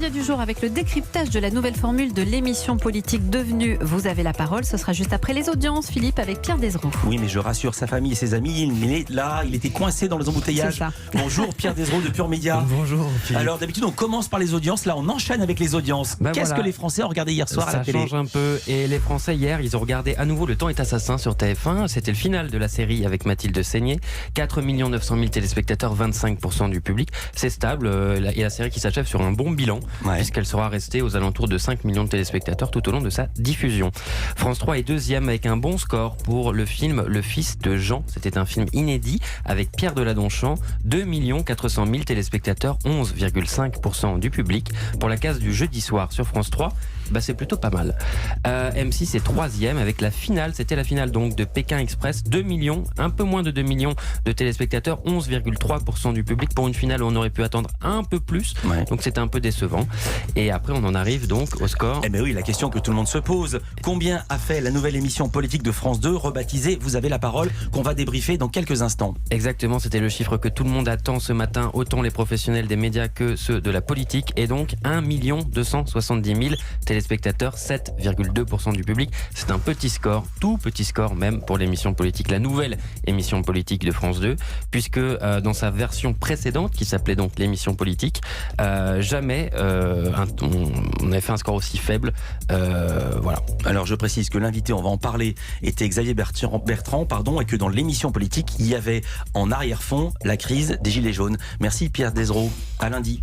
Du jour avec le décryptage de la nouvelle formule de l'émission politique devenue Vous avez la parole. Ce sera juste après les audiences, Philippe, avec Pierre Desroux. Oui, mais je rassure sa famille et ses amis, il est là, il était coincé dans les embouteillages. C'est ça. Bonjour Pierre Desroux de Pure Média. Bonjour Philippe. Alors d'habitude on commence par les audiences, là on enchaîne avec les audiences. Qu'est-ce voilà. que les Français ont regardé hier soir à la Ça télé? change un peu. Et les Français hier, ils ont regardé à nouveau Le Temps est assassin sur TF1. C'était le final de la série avec Mathilde Seigné. 4 900 000 téléspectateurs, 25% du public. C'est stable et la série qui s'achève sur un bon bilan, puisqu'elle sera restée aux alentours de 5 millions de téléspectateurs tout au long de sa diffusion. France 3 est deuxième avec un bon score pour le film Le Fils de Jean. C'était un film inédit avec Pierre Deladonchamp. 2 400 000 téléspectateurs, 11,5% du public. Pour la case du jeudi soir sur France 3, c'est plutôt pas mal. M6 est troisième avec la finale. C'était la finale donc de Pékin Express. 2 millions, un peu moins de 2 millions de téléspectateurs, 11,3% du public. Pour une finale où on aurait pu attendre un peu plus. Donc c'était un peu décevant. Et après on en arrive donc au score. Eh bien oui, la question que tout le monde se pose. Combien a fait la nouvelle émission politique de France 2, rebaptisée Vous avez la parole, qu'on va débriefer dans quelques instants? Exactement, c'était le chiffre que tout le monde attend ce matin, autant les professionnels des médias que ceux de la politique. Et donc 1 270 000 téléspectateurs, 7,2% du public. C'est un petit score, tout petit score même pour l'émission politique, la nouvelle émission politique de France 2, puisque dans sa version précédente, qui s'appelait donc l'émission politique, jamais on avait fait un score aussi faible. Voilà. Alors je précise que l'invité, on va en parler, était Xavier Bertrand, et que dans l'émission politique, il y avait en arrière-fond la crise des Gilets jaunes. Merci Pierre Desroux, à lundi.